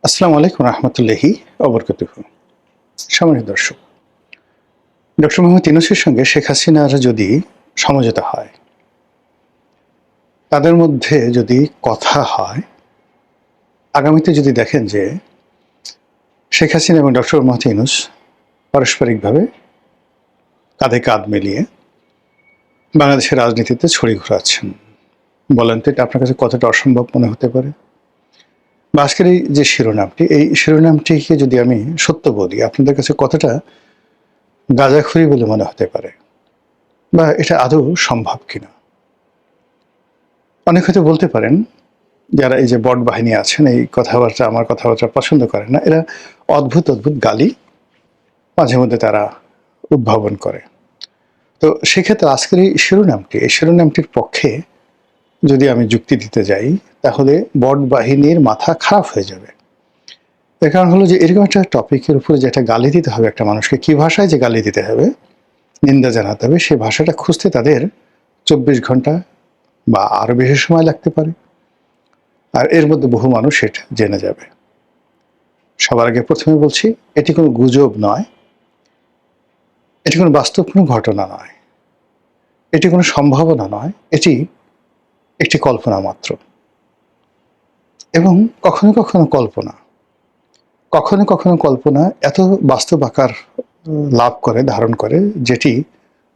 আসসালামু আলাইকুম রহমতুল্লাহি অবরকাতুহু। সম্মানিত দর্শক, ডক্টর মোহাম্মদ ইউনূসের সঙ্গে শেখ হাসিনার যদি সমঝোতা হয়, তাদের মধ্যে যদি কথা হয়, আগামীতে যদি দেখেন যে শেখ হাসিনা এবং ডক্টর মোহাম্মদ ইউনূস পারস্পরিকভাবে কাঁধে কাঁধ মিলিয়ে বাংলাদেশের রাজনীতিতে ছড়ি ঘোরাচ্ছেন, বলেন তো এটা আপনার কাছে কতটা অসম্ভব মনে হতে পারে? বা আজকের এই যে শিরোনামটি, এই শিরোনামটিকে যদি আমি সত্য বলি, আপনাদের কাছে কতটা গাঁজাখুরি বলে মনে হতে পারে, বা এটা আদৌ সম্ভব কিনা? অনেক হয়তো বলতে পারেন, যারা এই যে বট বাহিনী আছেন, এই কথাবার্তা আমার কথাবার্তা পছন্দ করেন না, এরা অদ্ভুত অদ্ভুত গালি মাঝে মধ্যে তারা উদ্ভাবন করে। তো সেক্ষেত্রে আজকের এই শিরোনামটির পক্ষে যদি আমি যুক্তি দিতে যাই, তাহলে বট বাহিনীর মাথা খারাপ হয়ে যাবে। এর কারণ হলো যে এরকম একটা টপিকের উপরে যে একটা গালি দিতে হবে একটা মানুষকে, কি ভাষায় যে গালি দিতে হবে, নিন্দা জানাতে হবে, সেই ভাষাটা খুঁজতে তাদের 24 ঘন্টা বা আরো বেশি সময় লাগতে পারে। আর এর মধ্যে বহু মানুষ সেটা জেনে যাবে। সবার আগে প্রথমে বলছি, এটি কোনো গুজব নয়, এটি কোনো বাস্তব কোনো ঘটনা নয়, এটি কোনো সম্ভাবনা নয়, এটি একটি কল্পনা মাত্র। এবং কখনো কখনো কল্পনা এত বাস্তব আকার লাভ করে, ধারণ করে, যেটি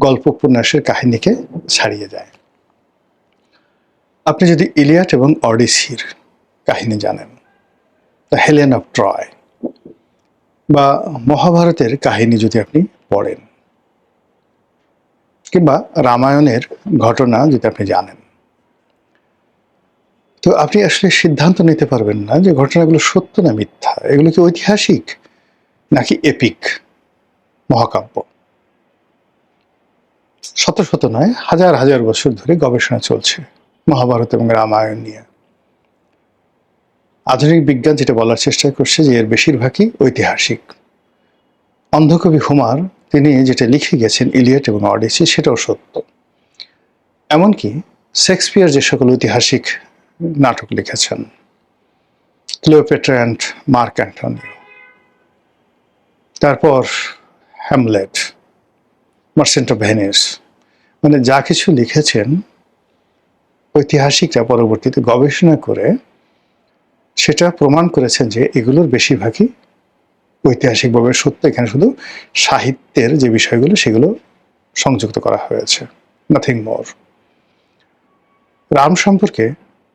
গল্প উপন্যাসের কাহিনীকে ছাড়িয়ে যায়। আপনি যদি ইলিয়াড এবং অডিসির কাহিনী জানেন, দ্য হেলেন অফ ট্রয়, বা মহাভারতের কাহিনী যদি আপনি পড়েন, কিংবা রামায়ণের ঘটনা যদি আপনি জানেন, তো আপনি আসলে সিদ্ধান্ত নিতে পারবেন না যে ঘটনাগুলো সত্য না মিথ্যা, এগুলো কি ঐতিহাসিক নাকি এপিক মহাকাব্য। শত শত নয়, হাজার হাজার বছর ধরে গবেষণা চলছে মহাভারত এবং রামায়ণ নিয়ে। আধুনিক বিজ্ঞান যেটা বলার চেষ্টা করছে যে এর বেশিরভাগই ঐতিহাসিক। অন্ধকবি হুমার তিনি যেটা লিখে গেছেন ইলিয়ট এবং অডিসি, সেটাও সত্য। এমনকি শেক্সপিয়ার যে সকল ঐতিহাসিক নাটক লিখেছেন, ক্লিওপেট্রা অ্যান্ড মার্ক অ্যান্টনিও, তারপর হ্যামলেট, মার্চেন্ট অফ ভেনিস, মানে যা কিছু লিখেছেন ঐতিহাসিকরা পরবর্তীতে গবেষণা করে সেটা প্রমাণ করেছেন যে এগুলোর বেশিরভাগই ঐতিহাসিকভাবে সত্য। এখানে শুধু সাহিত্যের যে বিষয়গুলো সেগুলো সংযুক্ত করা হয়েছে, নাথিং মোর। রাম সম্পর্কে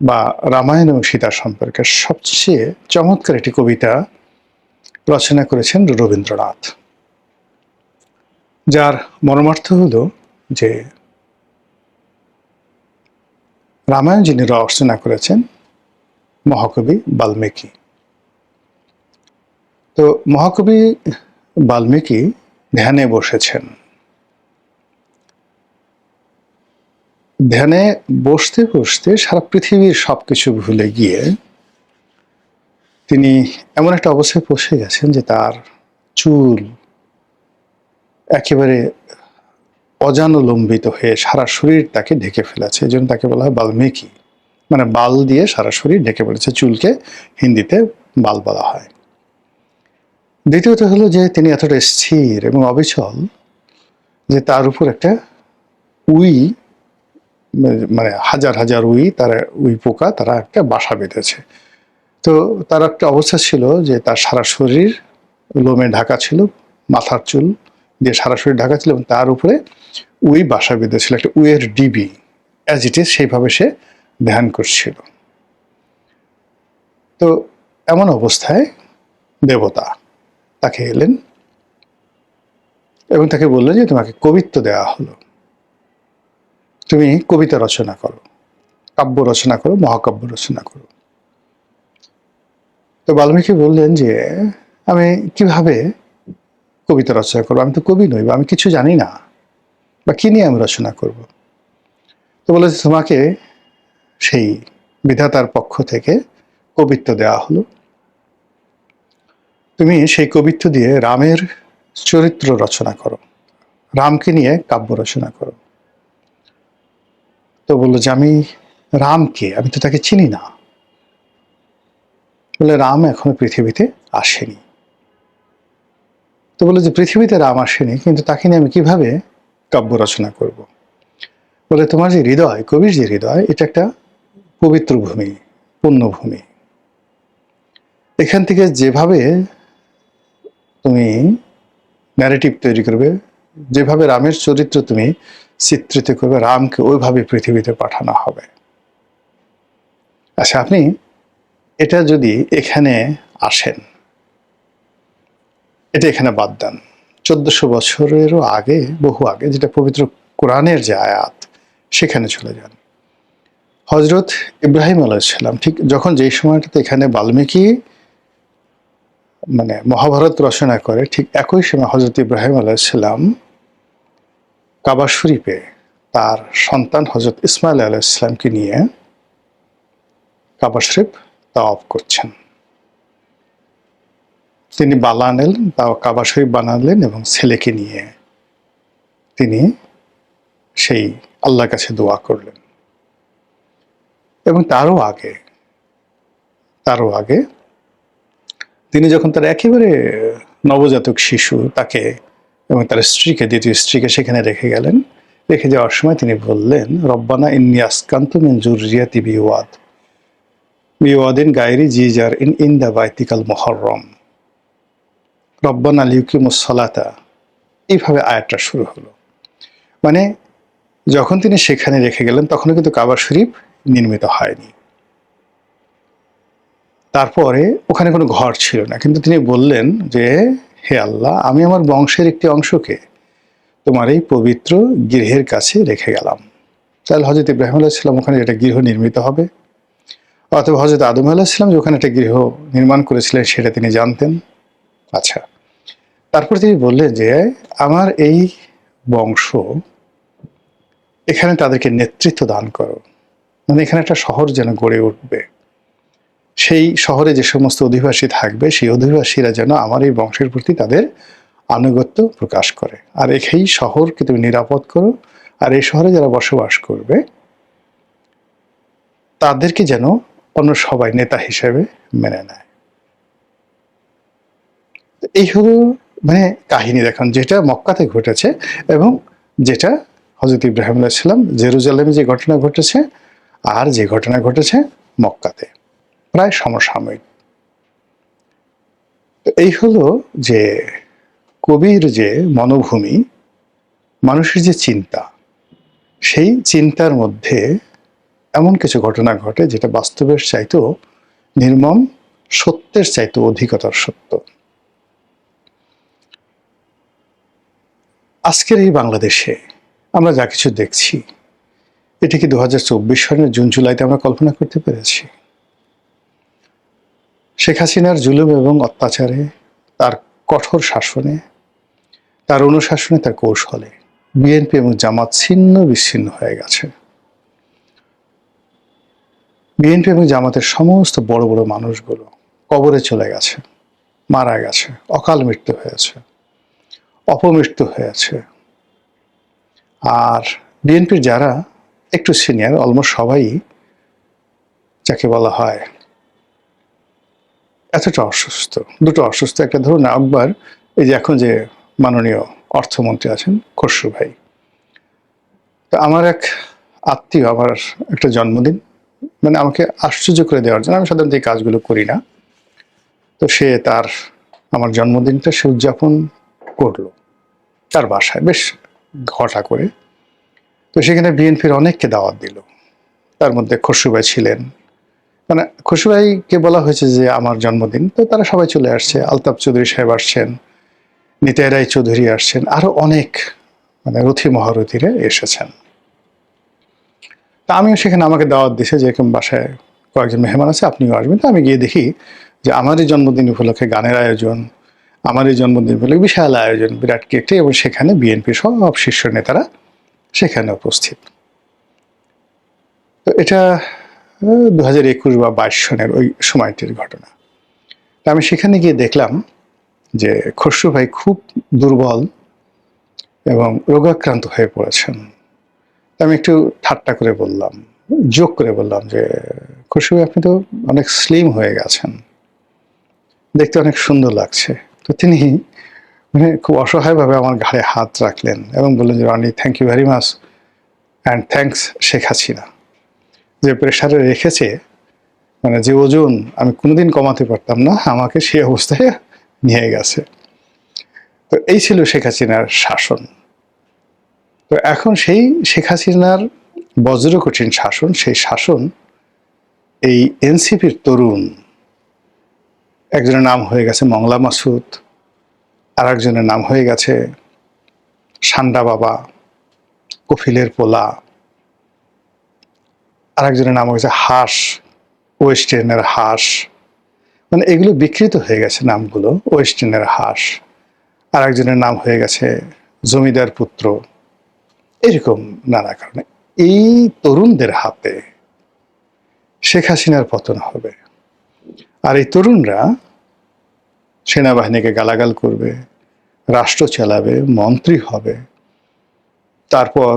বা রামায়ণ এবং সীতা সম্পর্কে সবচেয়ে চমৎকার একটি কবিতা রচনা করেছেন রবীন্দ্রনাথ, যার মর্মার্থ হলো যে রামায়ণ যিনি রচনা করেছেন মহাকবি বাল্মীকি। তো মহাকবি বাল্মীকি ধ্যানে বসেছেন, ধ্যানে বসতে বসতে সারা পৃথিবীর সবকিছু ভুলে গিয়ে তিনি এমন একটা অবস্থায় পৌঁছে গেছেন যে তার চুল একেবারে অজানুলম্বিত হয়ে সারা শরীর তাকে ঢেকে ফেলেছে। এই জন্য তাকে বলা হয় বাল্মীকি, মানে বাল দিয়ে সারা শরীর ঢেকে পড়েছে। চুলকে হিন্দিতে বাল বলা হয়। দ্বিতীয়ত হলো যে তিনি এতটা স্থির এবং অবিচল যে তার উপর একটা উই, মানে হাজার হাজার উই পোকা তারা একটা বাসা বেঁধেছে। তো তার একটা অবস্থা ছিল যে তার সারা শরীর লোমে ঢাকা ছিল, মাথার চুল দিয়ে সারা শরীর ঢাকা ছিল, এবং তার উপরে উই বাসা বেঁধেছিল, একটা উইয়ের ডিবি অ্যাজ ইট ইজ, সেইভাবে সে ধ্যান করছিল। তো এমন অবস্থায় দেবতা তাকে এলেন এবং তাকে বললেন যে তোমাকে কবিত্ব দেওয়া হলো, তুমি কবিতা রচনা করো, কাব্য রচনা করো, মহাকাব্য রচনা করো। তো বাল্মীকি বললেন যে আমি কিভাবে কবিতা রচনা করবো, আমি তো কবি নই, বা আমি কিছু জানি না, বা কি নিয়ে আমি রচনা করব। তো বলে তোমাকে সেই বিধাতার পক্ষ থেকে কবিত্ব দেওয়া হলো, তুমি সেই কবিত্ব দিয়ে রামের চরিত্র রচনা করো, রামকে নিয়ে কাব্য রচনা করো। তো বললো যে আমি রামকে, আমি তো তাকে চিনি না, বলে রাম এখনো পৃথিবীতে আসেনি। তো বলে যে পৃথিবীতে রাম আসেনি, কিন্তু তাকে নিয়ে আমি কিভাবে কাব্য রচনা করব? বলে তোমার যে হৃদয়, কবির যে হৃদয়, এটা একটা পবিত্র ভূমি, পুণ্যভূমি। এখান থেকে যেভাবে তুমি ন্যারেটিভ তৈরি করবে, যেভাবে রামের চরিত্র তুমি চিত্রিত করবে, রামকে ওইভাবে পৃথিবীতে পাঠানো হবে। আচ্ছা, আপনি এটা যদি এখানে আসেন, এটা এখানে বাদ দেন, 1400 বছরেরও আগে, বহু আগে, যেটা পবিত্র কোরআনের যে আয়াত, সেখানে চলে যান। হজরত ইব্রাহিম আলাইহিসসালাম ঠিক যখন যেই সময়টাতে এখানে বাল্মীকি মহাভারত রচনা করে, ঠিক একই সময় হজরত ইব্রাহিম আলাইহিসসালাম কাবা শরীফে তার সন্তান হজরত ইসমাইল আলাইহিসসালামকে নিয়ে কাবা শরীফ তাওয়াফ করছেন। তিনি বানালেন, কাবা শরীফ বানালেন এবং ছেলেকে নিয়ে তিনি সেই আল্লাহর কাছে দোয়া করলেন। এবং তারও আগে তিনি যখন তার একেবারে নবজাতক শিশু তাকে এবং তার স্ত্রীকে, দ্বিতীয় স্ত্রীকে সেখানে রেখে গেলেন। রেখে যাওয়ার সময় তিনি বললেন, রব্বানা ইন্নী আসকানতু মিন যুররিয়াতি বিওয়াদিন গায়রি জি জার ইনদা বাইতিকাল মুহাররম রব্বানা লিউকিমুস সালাতা। এইভাবে আয়াতটা শুরু হলো। মানে যখন তিনি সেখানে রেখে গেলেন, তখনও কিন্তু কাবা শরীফ নির্মিত হয়নি। তারপরে ওখানে কোনো ঘর ছিল না, কিন্তু তিনি বললেন যে, হে আল্লাহ, আমি আমার বংশের একটি অংশকে তোমার এই পবিত্র গৃহের কাছে রেখে গেলাম। তাহলে হজরত ইব্রাহিম আলাইহিসসালাম ওখানে একটা গৃহ নির্মিত হবে, অথবা হজরত আদম আলাইহিসসালাম যে ওখানে একটা গৃহ নির্মাণ করেছিলেন সেটা তিনি জানতেন। আচ্ছা, তারপর তিনি বললেন যে আমার এই বংশ, এখানে তাদেরকে নেতৃত্ব দান করো, এখানে একটা শহর যেন গড়ে উঠবে, সেই শহরে যে সমস্ত অধিবাসী থাকবে, সেই অধিবাসীরা যেন আমার এই বংশের প্রতি তাদের আনুগত্য প্রকাশ করে। আর এই শহরকে তুমি নিরাপদ করো, আর এই শহরে যারা বসবাস করবে তাদেরকে যেন অন্য সবাই নেতা হিসেবে মেনে নেয়। এই হলো কাহিনী, দেখুন, যেটা মক্কাতে ঘটেছে এবং যেটা হজরত ইব্রাহিম আলাইহিসসালাম জেরুজালেমে যে ঘটনা ঘটেছে আর যে ঘটনা ঘটেছে মক্কাতে, প্রায় সমসাময়িক। এই হলো যে কবির যে মনোভূমি, মানুষের যে চিন্তা, সেই চিন্তার মধ্যে এমন কিছু ঘটনা ঘটে যেটা বাস্তবের চাইতেও নির্মম, সত্যের চাইতেও অধিকতর সত্য। আজকের এই বাংলাদেশে আমরা যা কিছু দেখছি, এটি কি 2024 সালের জুন জুলাইতে আমরা কল্পনা করতে পেরেছি? শেখ হাসিনার জুলুম এবং অত্যাচারে, তার কঠোর শাসনে, তার অনুশাসনে, তার কৌশলে বিএনপি এবং জামাত ছিন্ন বিচ্ছিন্ন হয়ে গেছে। বিএনপি এবং জামাতের সমস্ত বড় বড় মানুষগুলো কবরে চলে গেছে, মারা গেছে, অকাল মৃত্যু হয়েছে, অপমৃত্যু হয়েছে। আর বিএনপির যারা একটু সিনিয়র, অলমোস্ট সবাই যাকে বলা হয় এতটা অসুস্থ, দুটো অসুস্থ। একটা ধরুন একবার এই যে এখন যে মাননীয় অর্থমন্ত্রী আছেন খসরু ভাই, তো আমার এক আত্মীয়, আমার একটা জন্মদিন, আমাকে আশ্চর্য করে দেওয়ার জন্য, আমি সাধারণত এই কাজগুলো করি না, তো সে তার আমার জন্মদিনটা সে উদযাপন করলো তার বাসায় বেশ ঘটা করে। তো সেখানে বিএনপির অনেককে দাওয়াত দিল, তার মধ্যে খসরু ভাই ছিলেন। খসরু ভাইকে বলা হয়েছে যে আমার জন্মদিন, তো তারা সবাই চলে আসছে। আলতাফ চৌধুরী সাহেব আসছেন, নিতাই রায় চৌধুরী আসছেন, আরো অনেক রথী মহারথীরা এসেছেন। তা আমিও সেখানে, আমাকে দাওয়াত দিছে যে এরকম বাসায় কয়েকজন মেহমান আছে, আপনিও আসবেন। তো আমি গিয়ে দেখি যে আমারই জন্মদিন উপলক্ষে গানের আয়োজন, আমারই জন্মদিন উপলক্ষে বিশাল আয়োজন, বিরাট কেটে, এবং সেখানে বিএনপি সব শীর্ষ নেতারা সেখানে উপস্থিত। তো এটা 2021 বা 22 সনের ওই সময়টির ঘটনা। আমি সেখানে গিয়ে দেখলাম যে খসরু ভাই খুব দুর্বল এবং রোগাক্রান্ত হয়ে পড়েছেন। আমি একটু ঠাট্টা করে বললাম, জোক করে বললাম যে, খসরু ভাই, আপনি তো অনেক স্লিম হয়ে গেছেন। দেখতে অনেক সুন্দর লাগছে। তো তিনি মানে খুব অসহায়ভাবে আমার ঘাড়ে হাত রাখলেন এবং বললেন যে, "Roni, thank you very much and thanks Sheikh Hasina. যে প্রেশারে রেখেছে, মানে যে ওজন আমি কোনোদিন কমাতে পারতাম না, আমাকে সেই অবস্থায় নিয়ে গেছে।" তো এই ছিল শেখ হাসিনার শাসন। তো এখন সেই শেখ হাসিনার বজ্রকঠিন শাসন, সেই শাসন এই এনসিপির তরুণ, একজনের নাম হয়ে গেছে মংলা মাসুদ, আর একজনের নাম হয়ে গেছে সান্ডা বাবা, কফিলের পোলা, আর একজনের নাম হয়েছে হাঁস, ওয়েস্টার্নের হাঁস। মানে এগুলো বিকৃত হয়ে গেছে নামগুলো, ওয়েস্টার্নের হাঁস। আর একজনের নাম হয়ে গেছে জমিদার পুত্র। এরকম নানা কারণে এই তরুণদের হাতে শেখ হাসিনার পতন হবে। আর এই তরুণরা সেনাবাহিনীকে গালাগাল করবে, রাষ্ট্র চালাবে, মন্ত্রী হবে, তারপর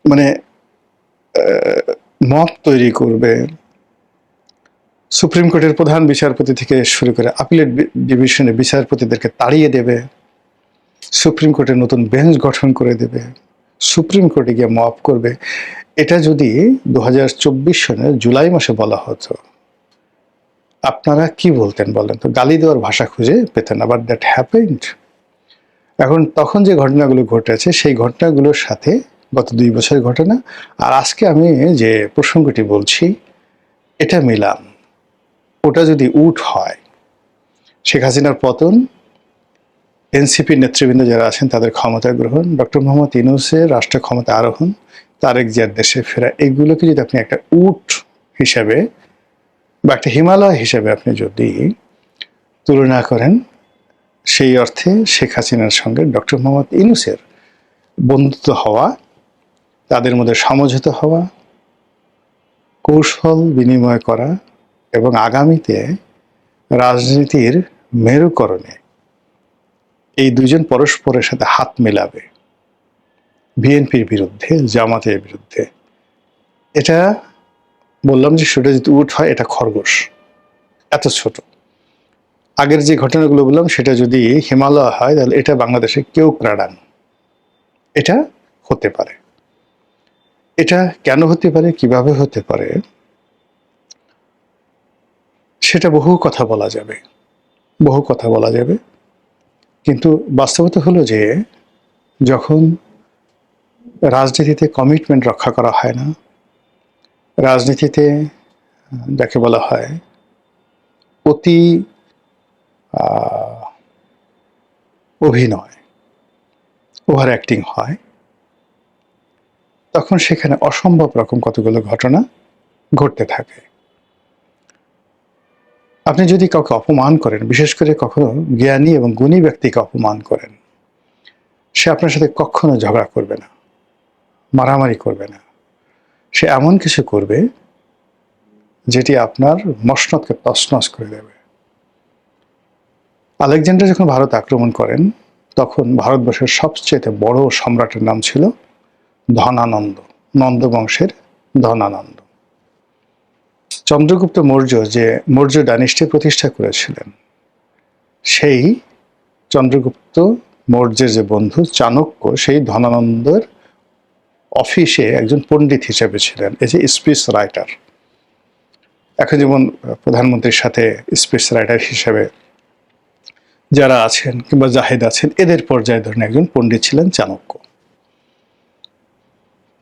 মানে মত তৈরি করবে, সুপ্রিম কোর্টের প্রধান বিচারপতি থেকে শুরু করে আপিলেট ডিভিশনের বিচারপতিদেরকে তাড়িয়ে দেবে, সুপ্রিম কোর্টের নতুন বেঞ্চ গঠন করে দেবে, সুপ্রিম কোর্টে গিয়ে মপ করবে। এটা যদি 2024 সনের জুলাই মাসে বলা হতো, আপনারা কি বলতেন বলেন তো? গালি দেওয়ার ভাষা খুঁজে পেতেন। আবার দ্যাট হ্যাপেন্ড। এখন তখন যে ঘটনাগুলো ঘটেছে সেই ঘটনাগুলোর সাথে গত 2 বছরের ঘটনা আর আজকে আমি যে প্রসঙ্গটি বলছি এটা মিলাম। ওটা যদি উট হয়, শেখ হাসিনার পতন, এনসিপির নেতৃবৃন্দ যারা আছেন তাদের ক্ষমতা গ্রহণ, ডক্টর মোহাম্মদ ইউনূসের রাষ্ট্র ক্ষমতা আরোহণ, তারেক জিয়ার দেশে ফেরা, এগুলোকে যদি আপনি একটা উট হিসাবে বা একটা হিমালয় হিসাবে আপনি যদি তুলনা করেন, সেই অর্থে শেখ হাসিনার সঙ্গে ডক্টর মোহাম্মদ ইউনূসের বন্ধুত্ব হওয়া, তাদের মধ্যে সমঝোতা হওয়া, কৌশল বিনিময় করা এবং আগামীতে রাজনীতির মেরুকরণে এই দুজন পরস্পরের সাথে হাত মেলাবে বিএনপির বিরুদ্ধে, জামাতের বিরুদ্ধে। এটা বললাম যে সেটা যদি উট হয়, এটা খরগোশ, এত ছোট। আগের যে ঘটনাগুলো বললাম সেটা যদি হিমালয় হয়, তাহলে এটা বাংলাদেশে কেউ ক্রাডান। এটা হতে পারে। এটা কেন হতে পারে, কিভাবে হতে পারে, সেটা বহু কথা বলা যাবে, বহু কথা বলা যাবে। কিন্তু বাস্তবতা হলো যে যখন রাজনীতিতে কমিটমেন্ট রক্ষা করা হয় না, রাজনীতিতে যাকে বলা হয় অতি অভিনয়, ওভার অ্যাক্টিং হয়, তখন সেখানে অসম্ভব রকম কতগুলো ঘটনা ঘটতে থাকে। আপনি যদি কাউকে অপমান করেন, বিশেষ করে কখনো জ্ঞানী এবং গুণী ব্যক্তিকে অপমান করেন, সে আপনার সাথে কখনো ঝগড়া করবে না, মারামারি করবে না। সে এমন কিছু করবে যেটি আপনার মসনদকে তছনছ করে দেবে। আলেকজান্ডার যখন ভারত আক্রমণ করেন, তখন ভারতবর্ষের সবচেয়ে বড় সম্রাটের নাম ছিল ধনানন্দ, নন্দ বংশের ধনানন্দ। চন্দ্রগুপ্ত মৌর্য যে মৌর্য ডাইনেস্টি প্রতিষ্ঠা করেছিলেন, সেই চন্দ্রগুপ্ত মৌর্যের যে বন্ধু চাণক্য, সেই ধনানন্দের অফিসে একজন পণ্ডিত হিসেবে ছিলেন, এই যে স্পিচ রাইটার। এখন যেমন প্রধানমন্ত্রীর সাথে স্পিচ রাইটার হিসেবে যারা আছেন কিংবা জাহেদ আছেন, এদের পর্যায়ে ধরেন একজন পণ্ডিত ছিলেন চাণক্য।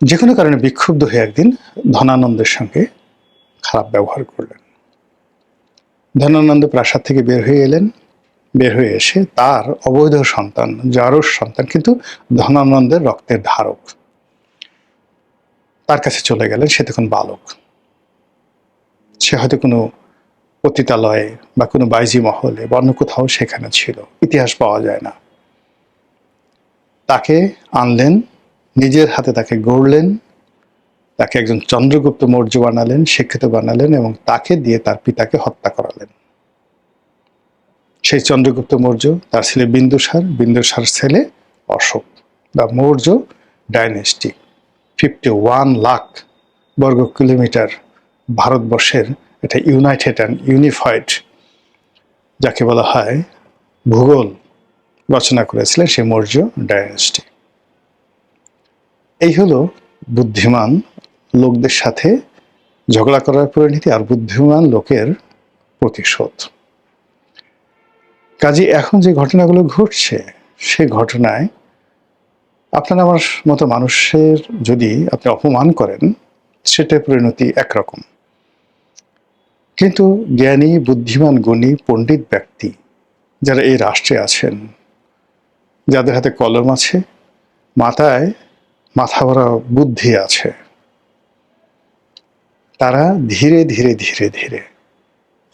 যে কোনো কারণে বিক্ষুব্ধ হয়ে একদিন ধনানন্দের সঙ্গে খারাপ ব্যবহার করলেন। ধনানন্দ প্রাসাদ থেকে বের হয়ে এলেন, বের হয়ে এসে তার অবৈধ সন্তান, জারস সন্তান, কিন্তু ধনানন্দের রক্তের ধারক, তার কাছে চলে গেলেন। সে তখন বালক, সে হয়তো কোনো পতিতালয়ে বা কোনো বাইজি মহলে বা অন্য কোথাও সেখানে ছিল, ইতিহাস পাওয়া যায় না। তাকে আনলেন, নিজের হাতে তাকে গড়লেন, তাকে একজন চন্দ্রগুপ্ত মৌর্য বানালেন, শিক্ষিত বানালেন এবং তাকে দিয়ে তার পিতাকে হত্যা করালেন। সেই চন্দ্রগুপ্ত মৌর্য, তার ছেলে বিন্দুসার, বিন্দুসার ছেলে অশোক। দ্য মৌর্য ডাইনেস্টি 51 লাখ বর্গ কিলোমিটার ভারতবর্ষের এটা ইউনাইটেড অ্যান্ড ইউনিফাইড যাকে বলা হয় ভূগোল রচনা করেছিলেন সেই মৌর্য ডাইনেস্টি। এই হলো বুদ্ধিমান লোকদের সাথে ঝগড়া করার পরিণতি আর বুদ্ধিমান লোকের প্রতিশোধ। কাজে এখন যে ঘটনাগুলো ঘটছে সে ঘটনায় আপনার আমার মতো মানুষের যদি আপনি অপমান করেন সেটার পরিণতি একরকম, কিন্তু জ্ঞানী বুদ্ধিমান গুণী পণ্ডিত ব্যক্তি যারা এই রাষ্ট্রে আছেন, যাদের হাতে কলম আছে, মাথায় মাথা ভরা বুদ্ধি আছে, তারা ধীরে ধীরে ধীরে ধীরে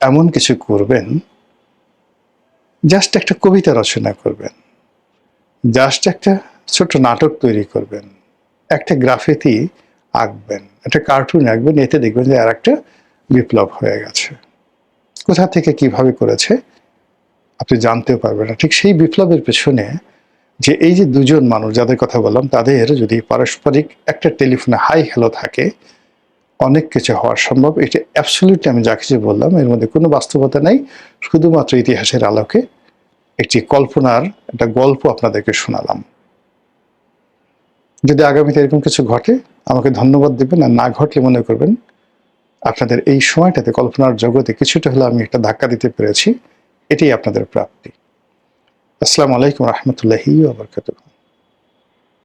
এমন কিছু করবেন, জাস্ট একটা কবিতা রচনা করবেন, জাস্ট একটা ছোট নাটক তৈরি করবেন, একটা গ্রাফিতি আঁকবেন, একটা কার্টুন আঁকবেন, এতে দেখবেন যে আর একটা বিপ্লব হয়ে গেছে। কোথা থেকে কিভাবে করেছে আপনি জানতেও পারবেন না। ঠিক সেই বিপ্লবের পেছনে যে এই যে দুজন মানুষ যাদের কথা বললাম, তাদের যদি পারস্পরিক একটা টেলিফোনে হাই হ্যালো থাকে, অনেক কিছু হওয়া সম্ভব। এটা অ্যাবসলিউটলি আমি যা কিছু বললাম এর মধ্যে কোনো বাস্তবতা নেই, শুধুমাত্র ইতিহাসের আলোকে একটি কল্পনার একটা গল্প আপনাদেরকে শোনালাম। যদি আগামীতে এরকম কিছু ঘটে আমাকে ধন্যবাদ দেবেন, আর না ঘটলে মনে করবেন আপনাদের এই সময়টাতে কল্পনার জগতে কিছুটা হলে আমি একটা ধাক্কা দিতে পেরেছি, এটাই আপনাদের প্রাপ্তি। আসসালামু আলাইকুম রহমতুল্লাহি ওয়া বারাকাতুহু।